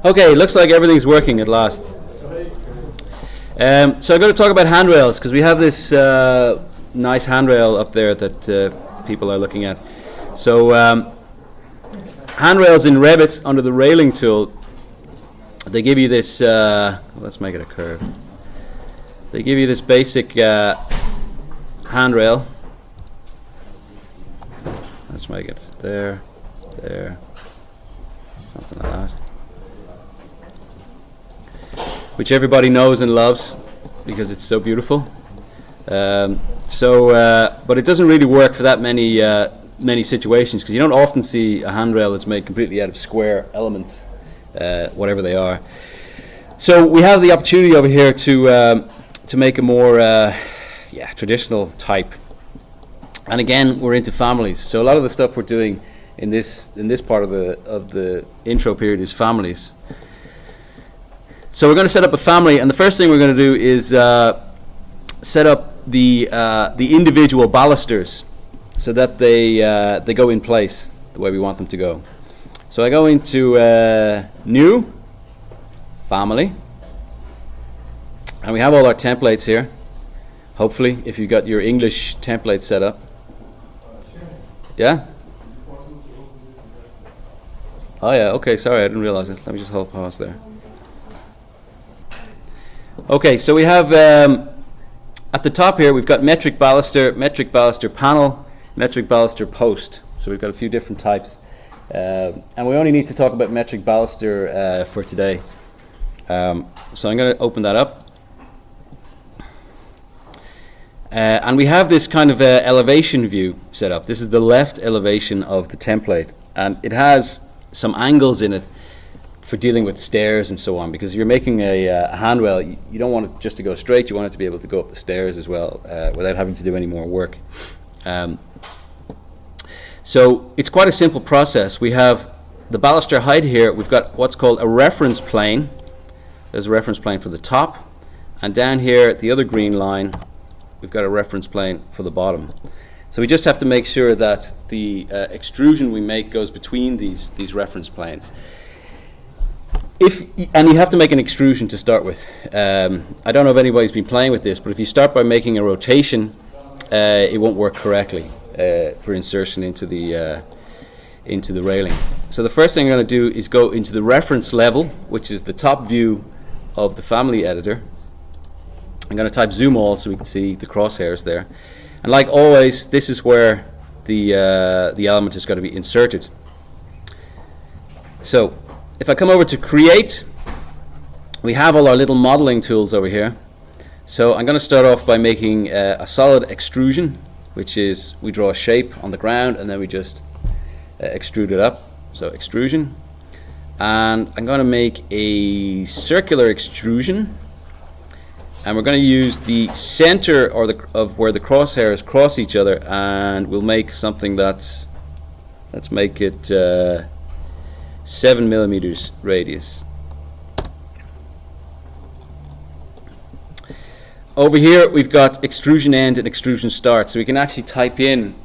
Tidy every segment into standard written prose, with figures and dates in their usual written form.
Okay, looks like everything's working at last. So I'm going to talk about handrails because we have this nice handrail up there that people are looking at. So handrails in Revit under the railing tool, they give you this, let's make it a curve. They give you this basic handrail. Let's make it there, something like that. Which everybody knows and loves because it's so beautiful. But it doesn't really work for that many situations because you don't often see a handrail that's made completely out of square elements, whatever they are. So we have the opportunity over here to make a more traditional type. And again, we're into families. So a lot of the stuff we're doing in this part of the intro period is families. So we're going to set up a family, and the first thing we're going to do is set up the individual balusters so that they go in place the way we want them to go. So I go into New, Family, and we have all our templates here. Hopefully, if you've got your English template set up. Yeah? Oh yeah, okay, sorry, I didn't realize it. Let me just hold pause there. Okay, so we have at the top here we've got metric baluster panel, metric baluster post. So we've got a few different types, and we only need to talk about metric baluster for today. So I'm going to open that up, and we have this kind of elevation view set up. This is the left elevation of the template, and it has some angles in it for dealing with stairs and so on, because you're making a handrail, you don't want it just to go straight, you want it to be able to go up the stairs as well without having to do any more work. So it's quite a simple process. We have the baluster height here, we've got what's called a reference plane. There's a reference plane for the top, and down here at the other green line we've got a reference plane for the bottom. So we just have to make sure that the extrusion we make goes between these reference planes. And you have to make an extrusion to start with. I don't know if anybody's been playing with this, but if you start by making a rotation, it won't work correctly for insertion into the railing. So the first thing I'm going to do is go into the reference level, which is the top view of the family editor. I'm going to type zoom all so we can see the crosshairs there. And like always, this is where the element is going to be inserted. So if I come over to create, we have all our little modeling tools over here. So I'm going to start off by making a solid extrusion, which is we draw a shape on the ground and then we just extrude it up. So extrusion. And I'm going to make a circular extrusion. And we're going to use the center of where the crosshairs cross each other, and we'll make something that's, let's make it 7 millimeters radius. Over here we've got extrusion end and extrusion start, so we can actually type in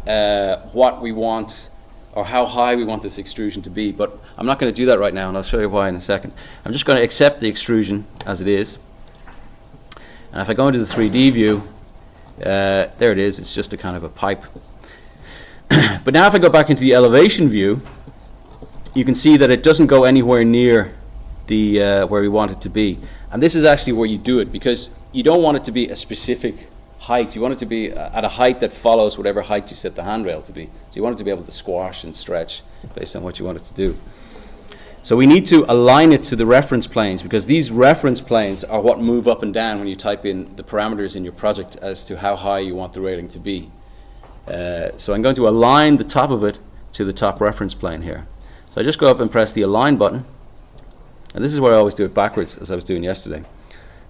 what we want or how high we want this extrusion to be, but I'm not going to do that right now, and I'll show you why in a second. I'm just going to accept the extrusion as it is. And if I go into the 3D view, there it is, it's just a kind of a pipe. But now if I go back into the elevation view, you can see that it doesn't go anywhere near the where we want it to be. And this is actually where you do it, because you don't want it to be a specific height. You want it to be at a height that follows whatever height you set the handrail to be. So you want it to be able to squash and stretch based on what you want it to do. So we need to align it to the reference planes, because these reference planes are what move up and down when you type in the parameters in your project as to how high you want the railing to be. So I'm going to align the top of it to the top reference plane here. So I just go up and press the align button, and this is where I always do it backwards as I was doing yesterday.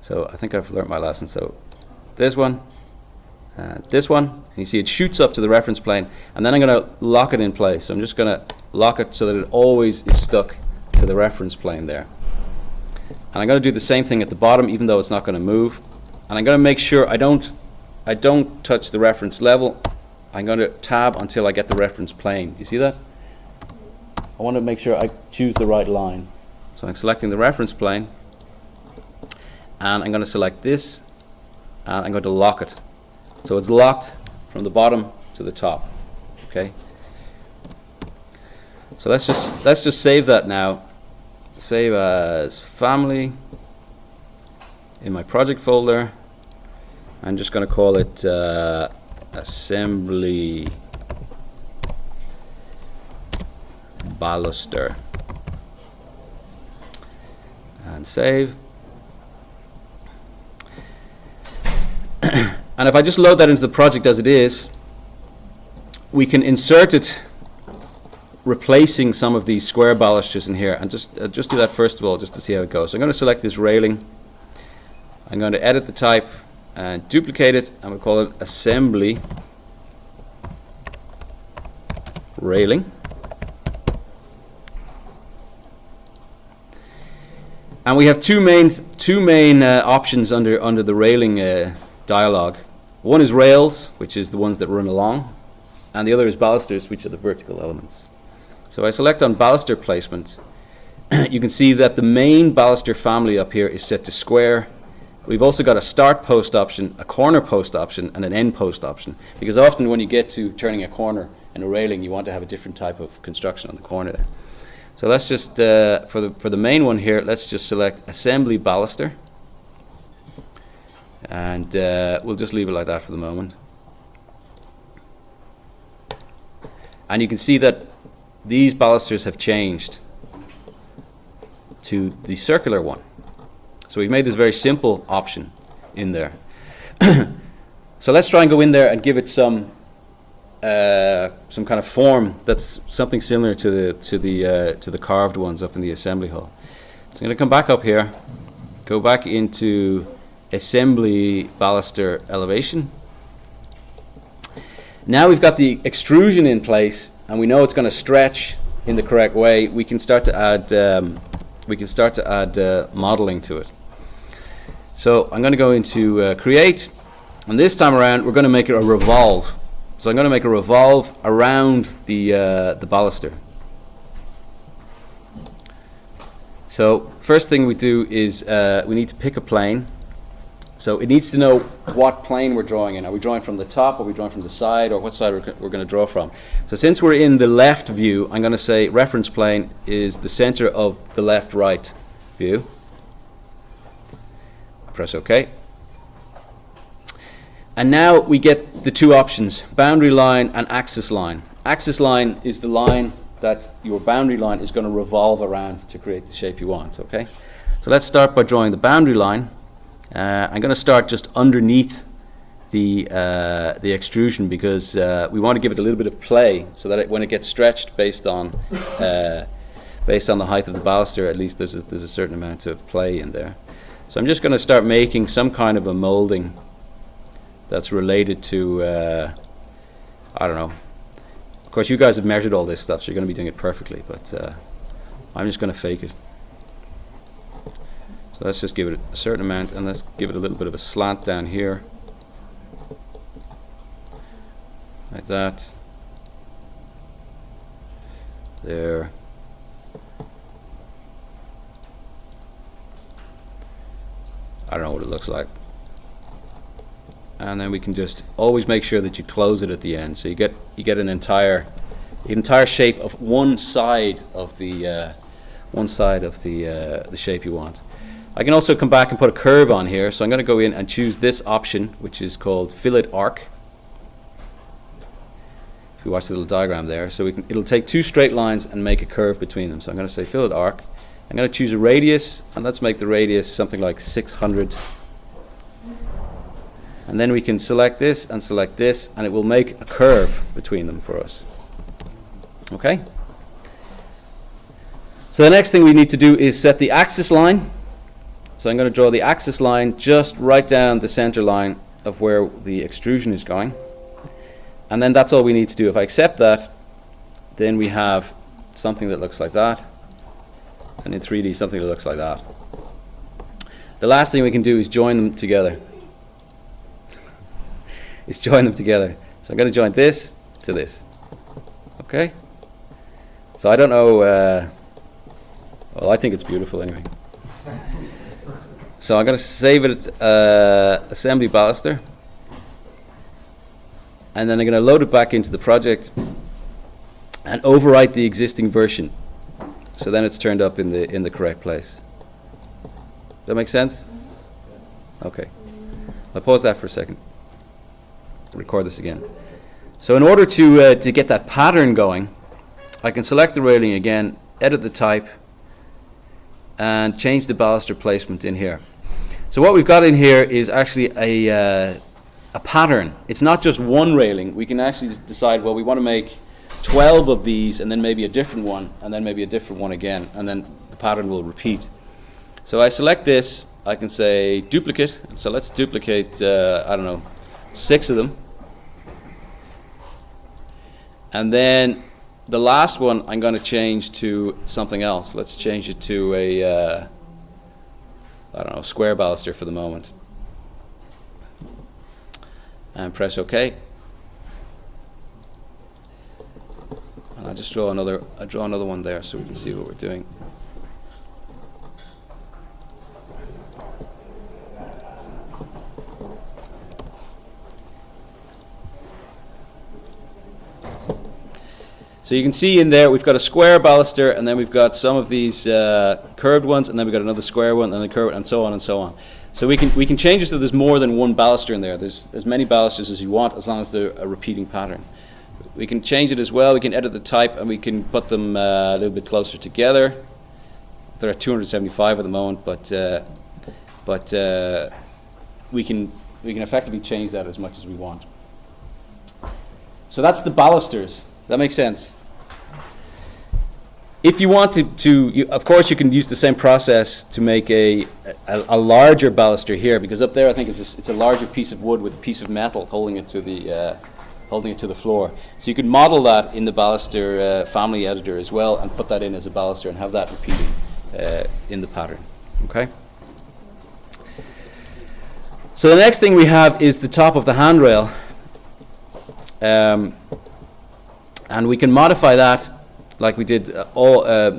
So I think I've learned my lesson. So this one, and you see it shoots up to the reference plane, and then I'm going to lock it in place. So I'm just going to lock it so that it always is stuck to the reference plane there. And I'm going to do the same thing at the bottom, even though it's not going to move. And I'm going to make sure I don't touch the reference level. I'm going to tab until I get the reference plane. Do you see that? I want to make sure I choose the right line. So So I'm selecting the reference plane, and I'm going to select this, and I'm going to lock it. So it's locked from the bottom to the top. Okay. So let's just save that now. Save as family in my project folder. I'm just going to call it assembly baluster, and save. And if I just load that into the project as it is, we can insert it, replacing some of these square balusters in here, and just do that first of all, just to see how it goes. So I'm going to select this railing. I'm going to edit the type and duplicate it, and we'll call it assembly railing. And we have two main options under the railing dialog. One is rails, which is the ones that run along, and the other is balusters, which are the vertical elements. So I select on baluster placement. You can see that the main baluster family up here is set to square. We've also got a start post option, a corner post option, and an end post option, because often when you get to turning a corner in a railing, you want to have a different type of construction on the corner there. So let's just, for the main one here, let's just select assembly baluster, and we'll just leave it like that for the moment. And you can see that these balusters have changed to the circular one. So we've made this very simple option in there. So let's try and go in there and give it some kind of form that's something similar to the carved ones up in the assembly hall. So I'm going to come back up here, go back into assembly baluster elevation. Now we've got the extrusion in place, and we know it's going to stretch in the correct way. We can start to add modeling to it. So I'm going to go into create, and this time around we're going to make it a revolve. So I'm going to make a revolve around the baluster. So first thing we do is we need to pick a plane. So it needs to know what plane we're drawing in. Are we drawing from the top, are we drawing from the side, or what side we're going to draw from? So since we're in the left view, I'm going to say reference plane is the center of the left-right view. Press OK. And now we get the two options, boundary line and axis line. Axis line is the line that your boundary line is going to revolve around to create the shape you want. Okay. So let's start by drawing the boundary line. I'm going to start just underneath the extrusion, because we want to give it a little bit of play, so that when it gets stretched based on the height of the baluster, at least there's a certain amount of play in there. So I'm just going to start making some kind of a molding that's related to I don't know. Of course, you guys have measured all this stuff, so you're going to be doing it perfectly, but I'm just going to fake it. So let's just give it a certain amount, and let's give it a little bit of a slant down here, like that. There. I don't know what it looks like. And then we can just always make sure that you close it at the end, so you get an entire shape of one side of the shape you want. I can also come back and put a curve on here, so I'm going to go in and choose this option, which is called fillet arc. If you watch the little diagram there, so it'll take two straight lines and make a curve between them. So I'm going to say fillet arc. I'm going to choose a radius, and let's make the radius something like 600. And then we can select this, and it will make a curve between them for us. Okay? So the next thing we need to do is set the axis line. So I'm going to draw the axis line just right down the center line of where the extrusion is going. And then that's all we need to do. If I accept that, then we have something that looks like that. And in 3D, something that looks like that. The last thing we can do is join them together. So I'm going to join this to this. Okay? So I don't know Well, I think it's beautiful anyway. So I'm going to save it assembly baluster. And then I'm going to load it back into the project and overwrite the existing version. So then it's turned up in the correct place. Does that make sense? Okay. I'll pause that for a second. Record this again. So in order to get that pattern going, I can select the railing again, edit the type, and change the baluster placement in here. So what we've got in here is actually a pattern. It's not just one railing. We can actually decide, well, we want to make 12 of these, and then maybe a different one, and then maybe a different one again, and then the pattern will repeat. So I select this, I can say duplicate, so let's duplicate, 6 of them. And then the last one I'm going to change to something else. Let's change it to a, square baluster for the moment. And press OK. And I'll just draw another one there so we can see what we're doing. So you can see in there we've got a square baluster, and then we've got some of these curved ones, and then we've got another square one, and then curved, and so on and so on. So we can change it so there's more than one baluster in there. There's as many balusters as you want, as long as they're a repeating pattern. We can change it as well. We can edit the type, and we can put them a little bit closer together. They're at 275 at the moment, but we can effectively change that as much as we want. So that's the balusters. Does that make sense? If you want of course you can use the same process to make a larger baluster here, because up there I think it's a larger piece of wood with a piece of metal holding it to the floor. So you could model that in the baluster family editor as well, and put that in as a baluster and have that repeated in the pattern. Okay. So the next thing we have is the top of the handrail, and we can modify that like we did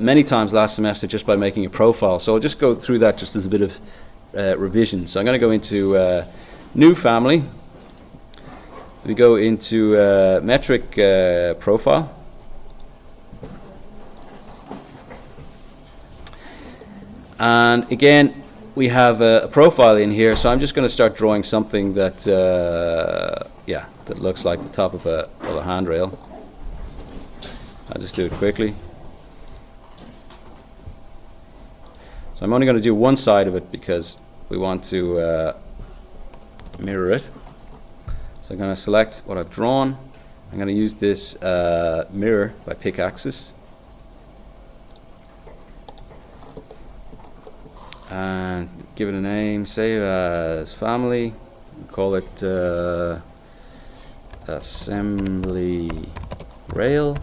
many times last semester, just by making a profile. So I'll just go through that just as a bit of revision. So I'm going to go into new family. We go into metric profile. And again, we have a profile in here. So I'm just going to start drawing something that that looks like the top of a handrail. I'll just do it quickly. So I'm only going to do one side of it because we want to mirror it. So I'm going to select what I've drawn. I'm going to use this mirror by pick axis. And give it a name, save as family, call it assembly rail.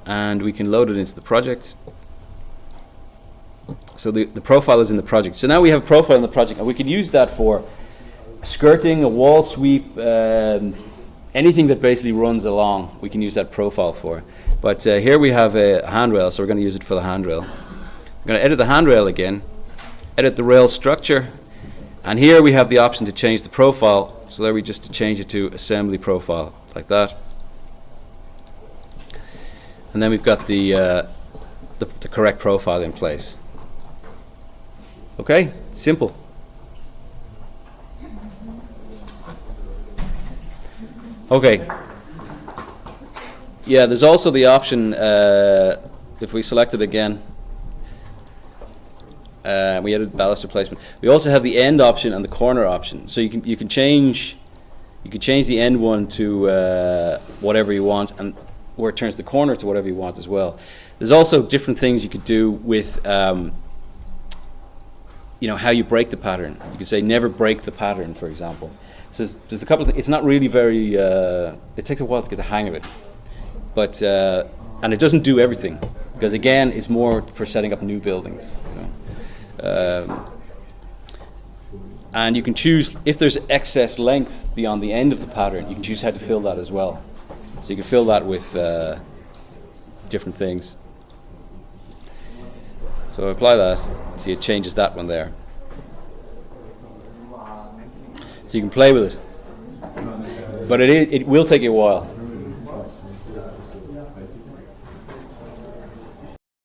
And we can load it into the project. So the profile is in the project. So now we have a profile in the project, and we can use that for skirting, a wall sweep, anything that basically runs along, we can use that profile for. But here we have a handrail, so we're going to use it for the handrail. I'm going to edit the handrail again, edit the rail structure, and here we have the option to change the profile. So there we just to change it to assembly profile, like that. And then we've got the correct profile in place. Okay, simple. Okay. Yeah, there's also the option, if we select it again, we edit baluster placement. We also have the end option and the corner option. So you can change the end one to whatever you want, and where it turns the corner to whatever you want as well. There's also different things you could do with how you break the pattern. You could say never break the pattern, for example. So there's a couple of things. It's not really very, it takes a while to get the hang of it. But, and it doesn't do everything, because again, it's more for setting up new buildings. And you can choose, if there's excess length beyond the end of the pattern, you can choose how to fill that as well. So you can fill that with different things. So I apply that, see it changes that one there. So you can play with it. But it will take you a while.